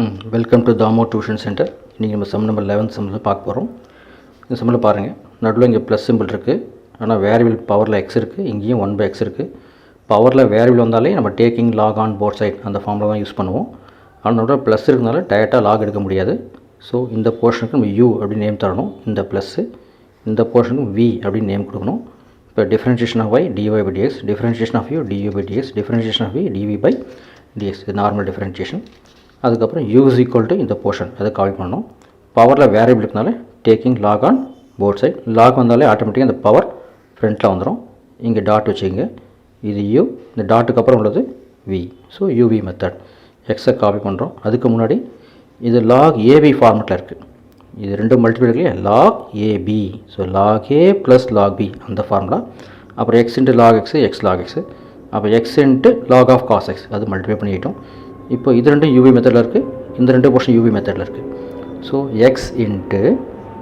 Welcome to Thamo tuition centre. இன்றைக்கி நம்ம sum number 11 சம்மில் பார்க்க போகிறோம். இந்த சம்மில் பாருங்கள், நடுவில் இங்கே ப்ளஸ் சிம்பிள் இருக்குது. ஆனால் வேரியபிள் பவரில் எக்ஸ் இருக்குது, இங்கேயும் 1/x இருக்குது. பவரில் வேரியபிள் வந்தாலே நம்ம taking log on both side அந்த ஃபார்மில் தான் யூஸ் பண்ணுவோம். ஆனால் நடுவில் ப்ளஸ் இருக்கிறதுனால டைரெக்டாக லாக் எடுக்க முடியாது. ஸோ இந்த போர்ஷனுக்கு நம்ம யூ அப்படின்னு நேம் தரணும். இந்த ப்ளஸ்ஸு இந்த போர்ஷனுக்கு வி அப்படின்னு நேம் கொடுக்கணும். இப்போ differentiation of y dy by dx, differentiation of u du by dx, differentiation of v dv by dx. இது நார்மல் டிஃபரன்ஷியேஷன். அதுக்கப்புறம் u is equal to இந்த போர்ஷன் அதை காப்பி பண்ணணும். பவரில் வேரியபிள் இருக்கனால taking log on both side. Log வந்தாலே ஆட்டோமேட்டிக்காக இந்த பவர் ஃப்ரண்ட்டில் வந்துடும். இங்கே டாட் வச்சுக்கோங்க. இது u, இந்த டாட்டுக்கு அப்புறம் உள்ளது v. ஸோ uv மெத்தட் எக்ஸை காப்பி பண்ணுறோம். அதுக்கு முன்னாடி இது லாக் ஏபி ஃபார்மெட்டில் இருக்குது. இது ரெண்டும் மல்டிபிள் இல்லையா, log a b. So log a plus log b அந்த ஃபார்முலா. அப்புறம் x into log x, x log x. அப்போ x into log of cos x அது மல்டிப்ளை பண்ணிக்கிட்டோம். இப்போ இது ரெண்டும் யூவி மெத்தடில் இருக்குது, இந்த ரெண்டு போர்ஷன் யூவி மெத்தடில் இருக்குது. So x into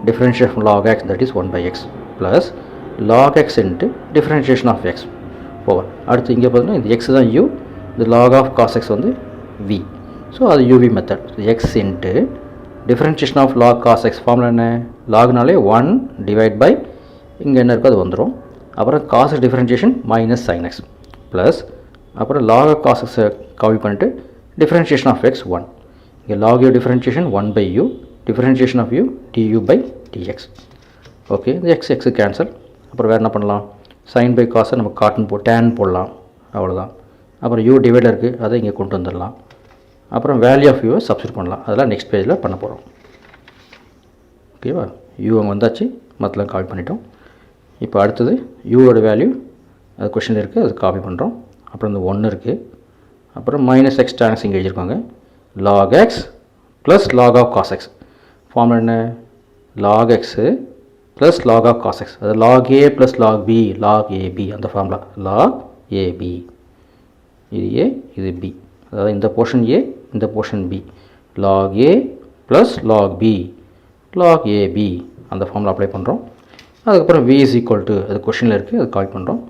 differentiation log x that is 1/x plus log x into differentiation of x over. அடுத்து இங்கே பார்த்தீங்கன்னா இந்த எக்ஸ் தான் யூ, இந்த லாக் ஆஃப் காஸ் எக்ஸ் வந்து வி. ஸோ அது u v method. X into differentiation of log cos x formula என்ன, லாக்னாலே 1 டிவைட் பை இங்கே என்ன இருக்கோ அது வந்துடும். அப்புறம் cos differentiation minus sine x plus அப்புறம் லாக் ஆஃப் காஸ் எக்ஸை காப்பி பண்ணிட்டு டிஃபரன்ஷியேஷன் ஆஃப் எக்ஸ் 1. இங்கே log u differentiation 1/u, differentiation of u du by dx. Okay, இந்த எக்ஸ் எக்ஸு கேன்சல். அப்புறம் வேறு என்ன பண்ணலாம், சைன் பை காசை நம்ம காட்டன் டேன் போடலாம், அவ்வளோதான். அப்புறம் u டிவைடில் இருக்குது, அதை இங்கே கொண்டு வந்துடலாம். அப்புறம் வேல்யூ ஆஃப் யூவை சப்ஸ்டிட் பண்ணலாம். அதெல்லாம் நெக்ஸ்ட் பேஜில் பண்ண போகிறோம். ஓகேவா, யூ அங்கே வந்தாச்சு, மற்றெல்லாம் காப்பி பண்ணிட்டோம். இப்போ அடுத்தது யூவோட வேல்யூ அது கொஷினில் இருக்குது, அது காப்பி பண்ணுறோம். அப்புறம் இந்த 1 இருக்குது. அப்புறம் மைனஸ் எக்ஸ் டேன்ஸ் இங்கே எழுதியிருக்காங்க. Log x plus log of cos x formula என்ன, log x plus log of cos x. அது log a plus log b, log ab அந்த ஃபார்முலா. லாக் ஏபி, இது ஏ இது பி, அதாவது இந்த போர்ஷன் ஏ இந்த portion b. Log a plus log b log ab அந்த formula apply பண்ணுறோம். அதுக்கப்புறம் v is equal to அது கொஷனில் இருக்குது, அது கால் பண்ணுறோம்.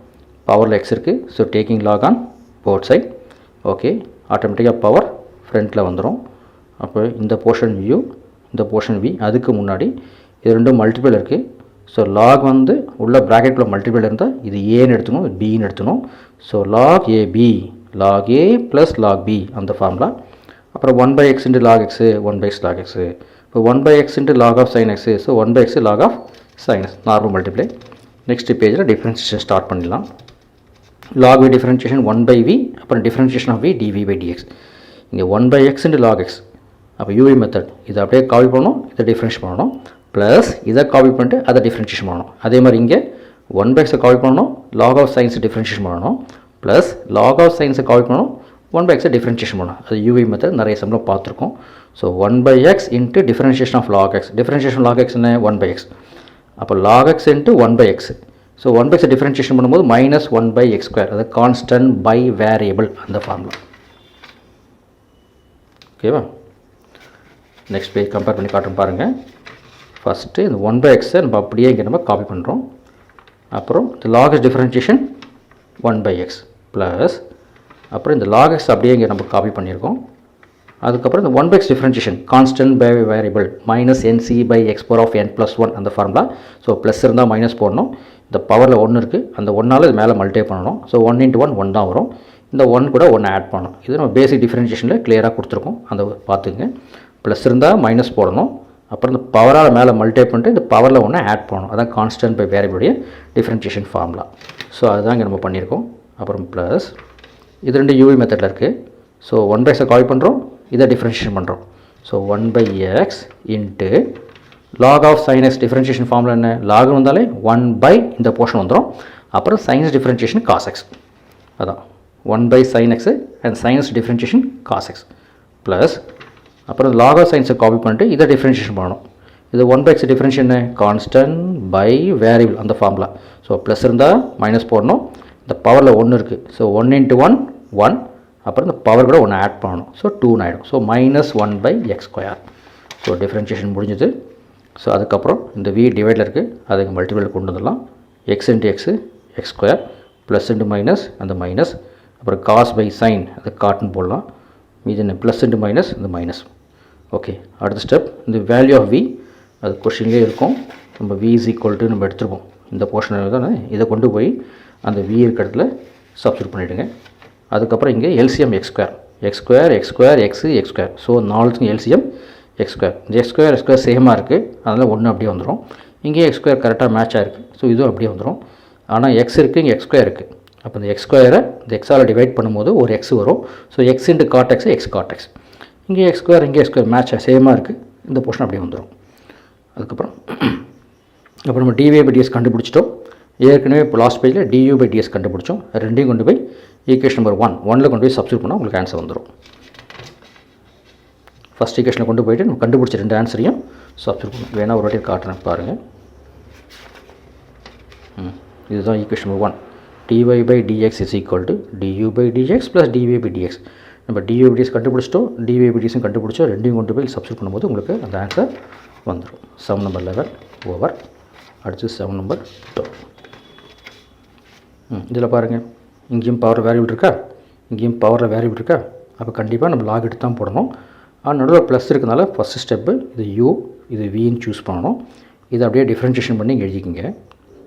பவரில் எக்ஸ் இருக்குது, so taking log on both side. Okay, ஆட்டோமேட்டிக்காக பவர் ஃப்ரண்ட்டில் வந்துடும். அப்போ இந்த போர்ஷன் u, இந்த போர்ஷன் v. அதுக்கு முன்னாடி இது ரெண்டும் மல்டிபிள் இருக்குது. ஸோ லாக் வந்து உள்ள ப்ராக்கெட்டில் மல்டிபிள் இருந்தால் இது ஏன்னு எடுத்துக்கணும், இது பின்னு எடுத்துக்கணும். So log a b, log a plus log b அந்த ஃபார்முலா. அப்புறம் 1/x into log x, 1/x log x. இப்போ 1/x into log of sine x, so 1/x log of sine x, normal multiply. Next பேஜில் differentiation start பண்ணிடலாம். Log v differentiation 1/v, அப்புறம் differentiation of v dv by dx. இங்கே 1/x into log x, அப்போ u v method இதை அப்படியே copy பண்ணணும், இதை differentiate பண்ணணும். ப்ளஸ் இதை காப்பி பண்ணிட்டு அதை டிஃபரன்ஷியேஷன் பண்ணணும். அதே மாதிரி இங்கே 1/xஐ காப்பி பண்ணணும், லாக் ஆஃப் சைன்ஸை டிஃபரன்ஷியேஷன் பண்ணணும். ப்ளஸ் லாக் ஆஃப் சைன்ஸை காப்பி பண்ணணும், 1/xஐ டிஃபரன்ஷியேஷன் பண்ணணும். அது யூவி மெத்தட் நிறைய சம்பளம் பார்த்துருக்கோம். So 1/x into differentiation of log x. Differentiation log x என்ன, 1/x. அப்போ log x into 1/x. So 1/x differentiation பண்ணும்போது மைனஸ் 1/x², அது கான்ஸ்டன்ட் பை வேரியபிள் அந்த ஃபார்முலா. ஓகேவா, நெக்ஸ்ட் பேஜ் கம்பேர் பண்ணி காட்டுறோம் பாருங்கள். ஃபஸ்ட்டு இந்த 1/xஐ நம்ம அப்படியே இங்கே நம்ம காப்பி பண்ணுறோம். அப்புறம் இந்த lock x differentiation 1/x plus அப்புறம் இந்த லாக் எக்ஸ் அப்படியே இங்கே நம்ம காப்பி பண்ணியிருக்கோம். அதுக்கப்புறம் இந்த 1/x differentiation constant by variable minus nc/x⁻n+1 அந்த ஃபார்முலா. ஸோ ப்ளஸ் இருந்தால் மைனஸ் போடணும். இந்த பவரில் 1 இருக்குது, அந்த 1ஆல் இது மேலே மல்டிப்ளை பண்ணணும். ஸோ 1 × 1 1 தான் வரும். இந்த 1 கூட 1 ஆட் பண்ணணும். இது நம்ம பேசிக் டிஃபரன்ஷியேஷனில் கிளியராக கொடுத்துருக்கோம், அந்த பார்த்துங்க. ப்ளஸ் இருந்தால் மைனஸ் போடணும். அப்புறம் இந்த பவரால் மேலே மல்டிப்ளை பண்ணிட்டு இந்த பவரில் 1 ஆட் பண்ணணும். அதான் கான்ஸ்டன்ட் பை வேரியபிளுடைய டிஃபரன்ஷியேஷன் ஃபார்முலா. ஸோ அதுதான் இங்கே நம்ம பண்ணியிருக்கோம். அப்புறம் ப்ளஸ் இது ரெண்டு யூவி மெத்தடில் இருக்குது. ஸோ 1/xஐ காப்பி பண்ணுறோம், இதை டிஃபரன்ஷியேஷன் பண்ணுறோம். So 1/x into log of sine x differentiation formula என்ன, லாக் வந்தாலே 1/, இந்த போர்ஷன் வந்துடும். அப்புறம் சைன்ஸ் டிஃபரன்ஷியேஷன் காஸ் எக்ஸ், அதான் 1/sin x and sines differentiation cos x plus அப்புறம் லாக் ஆஃப் சைன்ஸை காப்பி பண்ணிட்டு இதை டிஃபரன்ஷியேஷன் பண்ணணும். இது 1/x டிஃபரன்ஷியேஷன் என்ன, கான்ஸ்டன்ட் பை வேரியபிள் அந்த ஃபார்முலா. ஸோ ப்ளஸ் இருந்தால் மைனஸ் போடணும். இந்த பவரில் 1 இருக்குது, ஸோ 1 × 1 1. அப்புறம் இந்த பவர் கூட 1 ஆட் பண்ணணும். ஸோ 2 ஆகிடும். So minus 1/x². So differentiation முடிஞ்சுது. ஸோ அதுக்கப்புறம் இந்த v டிவைடில் இருக்குது, அதை மல்டிபிளில் கொண்டு வந்துடலாம். x × x x² plus into minus அந்த மைனஸ். அப்புறம் காஸ் பை சைன் அதை காட்டன் போடலாம். மீது என்ன ப்ளஸ் இன்ட்டு மைனஸ் இந்த மைனஸ். ஓகே, அடுத்த ஸ்டெப் இந்த வேல்யூ ஆஃப் வி அது கொஷின்லேயே இருக்கும். நம்ம வி இஸ் ஈக்குவல் டு நம்ம எடுத்துருப்போம் இந்த போர்ஷனில் தானே, இதை கொண்டு போய் அந்த வி இருக்கிற இடத்துல சப்ஸ்டியூட் பண்ணிவிடுங்க. அதுக்கப்புறம் இங்கே LCM x square x square x square x x square. So நாலுத்துக்கும் எல்சிஎம் எக்ஸ் ஸ்கொயர். இந்த எக்ஸ் ஸ்கொயர் சேமாக இருக்குது, அதனால் ஒன்று அப்படியே வந்துடும். இங்கேயே எக்ஸ் ஸ்கொயர் கரெக்டாக மேட்சாக இருக்குது, ஸோ இதுவும் அப்படியே வந்துடும். ஆனால் எக்ஸ் இருக்குது, இங்கே எக்ஸ் ஸ்கொயர் இருக்குது. அப்போ இந்த எக்ஸ் ஸ்கொயரை இந்த எக்ஸால் டிவைட் பண்ணும்போது ஒரு எக்ஸ் வரும். So x into God X X God X. இங்கே எக்ஸ் ஸ்கொயர் இங்கே எக்ஸ் ஸ்கொயர் மேட்சாக சேமாக இருக்குது, இந்த போர்ஷன் அப்படியே வந்துடும். அதுக்கப்புறம் அப்புறம் நம்ம டிவை பை டிஎஸ் கண்டுபிடிச்சிட்டோம். ஏற்கனவே இப்போ லாஸ்ட் பேஜில் டியூ பை டிஎஸ் கண்டுபிடிச்சோம். ரெண்டையும் கொண்டு போய் ஈக்குவேஷன் நம்பர் 1 கொண்டு போய் சப்ஸ்டியூட் பண்ணால் உங்களுக்கு ஆன்சர் வந்துடும். ஃபஸ்ட் ஈக்குவேஷனில் கொண்டு போய்ட்டு நம்ம கண்டுபிடிச்ச ரெண்டு ஆன்சரையும் சப்ஸ்டியூட் பண்ணணும். வேணால் ஒரு வாட்டி காட்டுறேன் பாருங்கள். இதுதான் equation number 1. dy by dx is equal to du by dx plus dy by dx. நம்ம dy by dx கண்டுபிடிச்சிட்டோம், dy by dx கண்டுபிடிச்சோம். ரெண்டையும் கொண்டு போய் சப்ஸ்டியூட் பண்ணும்போது உங்களுக்கு அந்த ஆன்சர் வந்துடும். Sum number 11 over. அடுத்து சம் நம்பர் 12. இதில் பாருங்கள், இங்கேயும் பவர் வேரியபிள் இருக்கா, இங்கேயும் பவரில் வேரியபிள் இருக்கா. அப்போ கண்டிப்பாக நம்ம லாக் எடுத்து தான் போடணும். நடுவில் ப்ளஸ் இருக்கிறதுனால ஃபஸ்ட்டு ஸ்டெப்பு இது u இது vன்னு சூஸ் பண்ணணும். இதை அப்படியே டிஃப்ரென்ஷியேஷன் பண்ணி இங்கே எழுதிக்கிங்க.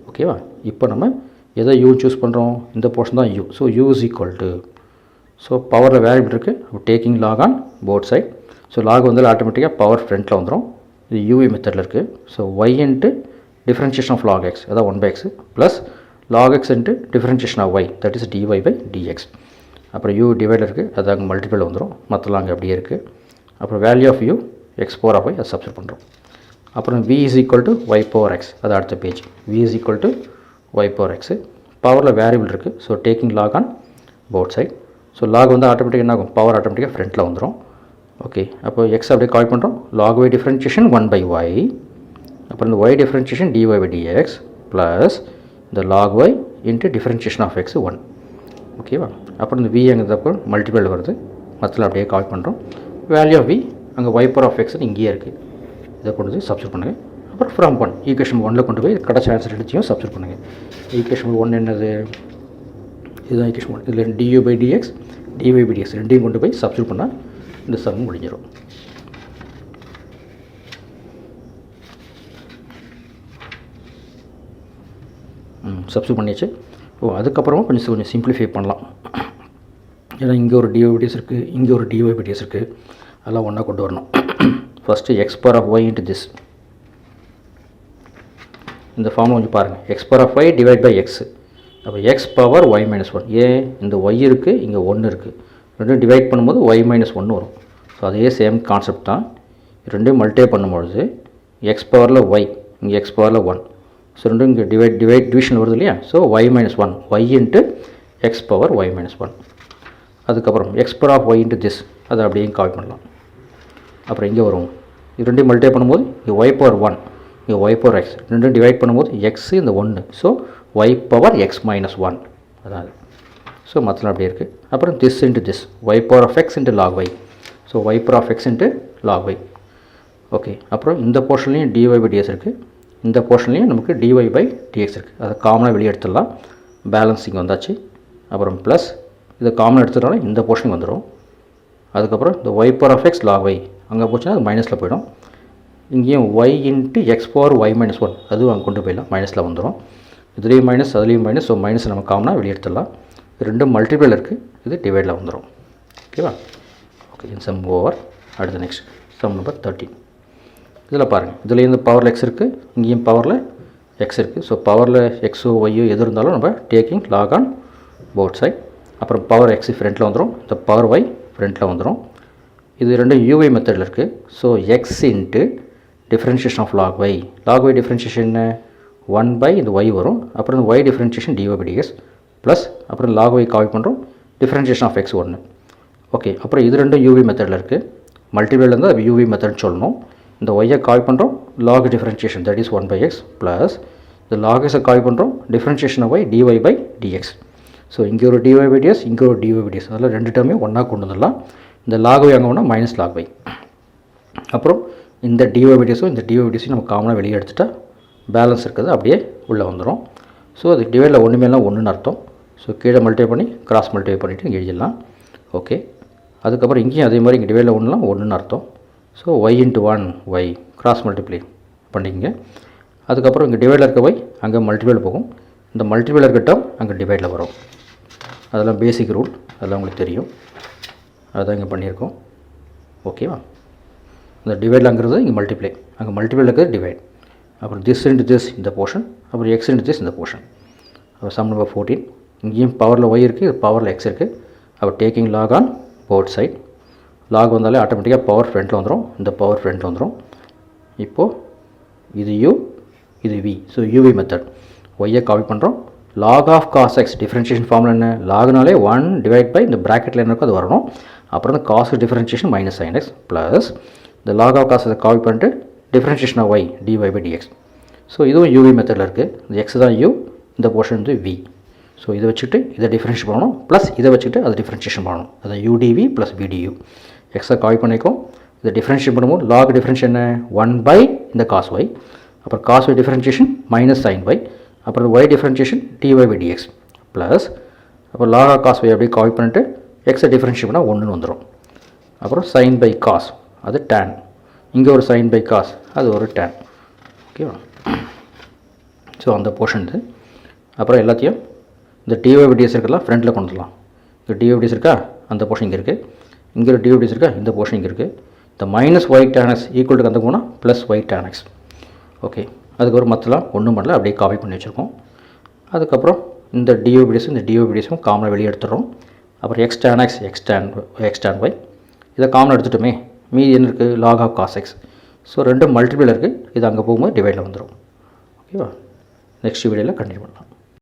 ஓகேவா? இப்போ நம்ம எதை u சூஸ் பண்ணுறோம், இந்த போர்ஷன் தான் u. So u is equal to, so பவரில் வேரியபிள் இருக்குது, அப்போ taking log on both side. So log வந்து ஆட்டோமேட்டிக்காக பவர் ஃப்ரண்ட்டில் வந்துடும். இது யூவி மெத்தடில் இருக்குது. So y into differentiation of log x, அதான் 1/x plus log x into differentiation of y, that is dy by dx. அப்புறம் u டிவைடில் இருக்குது, அது அங்கே மல்டிபிள் வந்துடும். மற்றலாம் அங்கே அப்படியே இருக்குது. அப்புறம் value of u x power of y அதை சப்ஸ்டியூட் பண்ணுறோம். அப்புறம் v is equal to y power x, அது அடுத்த page. v is equal to y power x. பவரில் வேரியபிள் இருக்குது, so taking log on both side. So log வந்து ஆட்டோமேட்டிக்காக என்ன ஆகும், பவர் ஆட்டோமேட்டிக்காக ஃப்ரண்ட்டில் வந்துடும். ஓகே, அப்போ எக்ஸ் அப்படியே கால் பண்ணுறோம். Log y differentiation 1/y. அப்புறம் இந்த y differentiation dy by dx plus இந்த log y into differentiation of x 1. ஓகேவா? அப்புறம் இந்த v அங்கே மல்டிபிள் வருது, மற்றல அப்படியே கால் பண்ணுறோம். வேல்யூ ஆஃப் v அங்கே ஒய் பவர் ஆஃப் எக்ஸ் இங்கேயே இருக்குது, இதை கொண்டு போய் சப்ஸ்டியூட் பண்ணுங்கள். அப்புறம் ஃப்ரம் 1 ஈக்குவேஷன் 1 கொண்டு போய் கடைசி ஆன்சர் எடுத்தியும் சப்ஸ்டியூட் பண்ணுங்கள். ஈக்குவேஷன் 1 என்னது, இதுதான் ஈக்குவேஷன் 1. இதில் du by dx dy by dx ரெண்டையும் கொண்டு போய் சப்ஸ்டியூட் பண்ணால் இந்த சம் முடிஞ்சிடும். சப்ஸ்டியூட் பண்ணியாச்சு. அதுக்கப்புறமா கொஞ்சம் சிம்பிளிஃபை பண்ணலாம். ஏன்னா இங்கே ஒரு dy by dx இருக்குது, இங்கே ஒரு dy by dx இருக்குது, அதெல்லாம் ஒன்றா கொண்டு வரணும். First x power of y into this, இந்த ஃபார்மை கொஞ்சம் பாருங்கள். X power of y divide by x. அப்போ எக்ஸ் பவர் ஒய் மைனஸ் 1. ஏன் இந்த ஒய் இருக்குது, இங்கே 1 இருக்குது, ரெண்டும் டிவைட் பண்ணும்போது ஒய் மைனஸ் 1 வரும். ஸோ அதே சேம் கான்செப்ட் தான். ரெண்டையும் மல்டிப்ளை பண்ணும்பொழுது எக்ஸ் பவரில் ஒய், இங்கே எக்ஸ் பவரில் 1. ஸோ ரெண்டும் இங்கே டிவிஷன் வருது இல்லையா. So y minus 1 y into x power y minus 1. அதுக்கப்புறம் x power of y into this, அதை அப்படியே கால் பண்ணலாம். அப்புறம் இங்கே வரும், இது ரெண்டையும் மல்டிப்ளை பண்ணும்போது இங்கே ஒய் பவர் 1 இங்கே ஒய் பவர் எக்ஸ், ரெண்டும் டிவைட் பண்ணும்போது எக்ஸ் இந்த 1. So y power x minus 1 அதாவது. ஸோ மற்றலாம் அப்படியே இருக்குது. அப்புறம் this into this, y power of x into log y. So y power of x into log y. Okay, அப்புறம் இந்த போர்ஷன்லேயும் dy by dx இருக்குது, இந்த போர்ஷன்லேயும் நமக்கு dy by dx இருக்குது. அதை காமனாக வெளியே எடுத்துடலாம். பேலன்சிங் வந்தாச்சு. அப்புறம் ப்ளஸ் இதை காமனாக எடுத்துட்டாலும் இந்த போர்ஷனுக்கு வந்துடும். அதுக்கப்புறம் இந்த y power of x log y அங்கே போச்சுன்னா அது மைனஸில் போயிடும். இங்கேயும் y into x power y minus 1, அதுவும் அங்கே கொண்டு போயிடலாம், மைனஸில் வந்துடும். இதுலேயும் மைனஸ் அதுலேயும் மைனஸ். ஸோ மைனஸ் நம்ம காமனாக வெளியே எடுத்துடலாம். ரெண்டும் மல்டிபிள் இருக்குது, இது டிவைடில் வந்துடும். ஓகேவா? ஓகே, இந்த சம் ஓவர். அடுத்த நெக்ஸ்ட் சம் நம்பர் 13. இதில் பாருங்கள், இதுலேயும் இந்த பவரில் எக்ஸ் இருக்குது, இங்கேயும் பவரில் எக்ஸ் இருக்குது. ஸோ பவரில் எக்ஸோ ஒய்யோ எது இருந்தாலும் நம்ம taking log on both side. அப்புறம் பவர் எக்ஸ் ஃப்ரண்ட்டில் வந்துடும், இந்த பவர் ஒய் ஃப்ரண்ட்டில் வந்துடும். இது ரெண்டும் யூஐ மெத்தடில் இருக்குது. So x into differentiation of log y. Log y differentiation என்ன, 1 இந்த ஒய் வரும். அப்புறம் இந்த y differentiation dy by dx plus அப்புறம் லாக் ஒய் கால் பண்ணுறோம், டிஃப்ரென்ஷியேஷன் ஆஃப் எக்ஸ் 1. ஓகே, அப்புறம் இது ரெண்டும் யூவி மெத்தடில் இருக்குது. மல்டிபிள் இருந்தால் அது யூவி மெத்தட்னு சொல்லணும். இந்த ஒய்யை கால் பண்ணுறோம் log differentiation, that is 1/x plus இந்த லாக் எக்ஸை கால் பண்ணுறோம் differentiation of y dy by dx. So இங்கே ஒரு dy by dx, இங்கே ஒரு dy by dx, அதில் ரெண்டு டேர்மே ஒன்றா கொண்டு வந்துடலாம். இந்த லாக் ஒய் அங்கே ஒன்றா மைனஸ் லாக் ஒய். அப்புறம் இந்த dy by dx இந்த dy by dx நம்ம காமனாக வெளியே எடுத்துட்டா பேலன்ஸ் இருக்கிறது அப்படியே உள்ளே வந்துடும். ஸோ அது டிவைடில் ஒன்றுமேலாம் ஒன்றுன்னு அர்த்தம். ஸோ கீழே மல்டிப்ளை பண்ணி கிராஸ் மல்டிப்ளை பண்ணிவிட்டு எழுதிடலாம். ஓகே, அதுக்கப்புறம் இங்கேயும் அதே மாதிரி இங்கே டிவைடில் ஒன்றுலாம் ஒன்றுன்னு அர்த்தம். So y into 1 y cross multiply பண்ணிக்கங்க. அதுக்கப்புறம் இங்கே டிவைடில் இருக்க ஒய் அங்கே மல்டிப்ளையில் போகும். இந்த மல்டிப்ளையில் இருக்க டேர்ம் அங்கே டிவைடில் வரும். அதெல்லாம் பேசிக் ரூல், அதெல்லாம் உங்களுக்கு தெரியும். அதுதான் இங்கே பண்ணியிருக்கோம். ஓகேவா? இந்த டிவைட்லாங்கிறது இங்கே மல்டிப்ளை, அங்கே மல்டிப்ளையில் இருக்கிறது டிவைட். அப்புறம் திஸ் இன்ட்டு திஸ் இந்த போர்ஷன், அப்புறம் எக்ஸ் இன்ட்டு திஸ் இந்த போர்ஷன். அப்புறம் சம் நம்பர் 14. இங்கேயும் பவரில் ஒய் இருக்குது, பவரில் எக்ஸ் இருக்குது. அப்போ taking log on both side. Log வந்தாலே ஆட்டோமேட்டிக்காக பவர் ஃப்ரண்ட்டில் வந்துடும். இந்த பவர் ஃப்ரண்ட்டில் வந்துடும். இப்போது இது u, இது v. So uv method. ஒய்யை காப்பி பண்ணுறோம். Log of cos x differentiation formula என்ன? லாக்னாலே 1 டிவைட் பை இந்த ப்ராக்கெட்டில் என்ன இருக்கோ அது வரணும். அப்புறம் இந்த cos differentiation minus sin x plus இந்த லாக் ஆஃப் காசை காப்பி பண்ணிட்டு differentiation of y dy by dx. ஸோ இதுவும் uv மெத்தடில் இருக்குது. இந்த எக்ஸ் தான் u, இந்த போர்ஷன் வந்து v. ஸோ இதை வச்சுக்கிட்டு இதை டிஃப்ரென்ஷியேட் பண்ணணும், ப்ளஸ் இதை வச்சுக்கிட்டு அதை டிஃப்ரென்ஷியேஷன் பண்ணணும். அது udv ப்ளஸ் vdu. எக்ஸை காப்பி பண்ணிக்கும். இதை டிஃப்ரென்ஷியேட் பண்ணும்போது லாக் டிஃப்ரென்ஷியேட் என்ன? 1 பை இந்த காஸ் y. அப்புறம் cos y differentiation minus sin y. அப்புறம் y differentiation dy by dx plus அப்புறம் லாக் ஆஃப் காஸ் y அப்படியே காப்பி பண்ணிட்டு எக்ஸை டிஃப்ரென்ஷியேட் பண்ணால் 1ன்னு வந்துடும். அப்புறம் sin பை காஸ், அது tan. இங்கே ஒரு sin பை காஸ், அது ஒரு tan. ஓகேவா? ஸோ அந்த போர்ஷன் இது. அப்புறம் எல்லாத்தையும் இந்த dy by dx இருக்கலாம் ஃப்ரண்ட்டில் கொண்டு வரலாம். இந்த dy by dx இருக்கா, அந்த போர்ஷன் இங்கே இருக்குது. இங்கே ஒரு dy by dx இருக்கா, இந்த போர்ஷன் இங்கே இருக்குது. இந்த minus y tan x equal to அந்த போனால் plus y tan x. Okay, அதுக்கப்புறம் மற்றலாம் ஒன்றும் பண்ணல, அப்படியே காப்பி பண்ணி வச்சுருக்கோம். அதுக்கப்புறம் இந்த dy by dx இந்த dy by dx காமனாக வெளியே எடுத்துடுறோம். அப்புறம் x tan x, x tan y இதை காமனாக எடுத்துட்டோமே, மீதி என்ன இருக்குது? Log of cos x. So ரெண்டும் மல்டிபிள் இருக்குது. இது அங்கே போகும்போது டிவைடில் வந்துடும். ஓகேவா? நெக்ஸ்ட் வீடியோவில் கண்டினியூ பண்ணலாம்.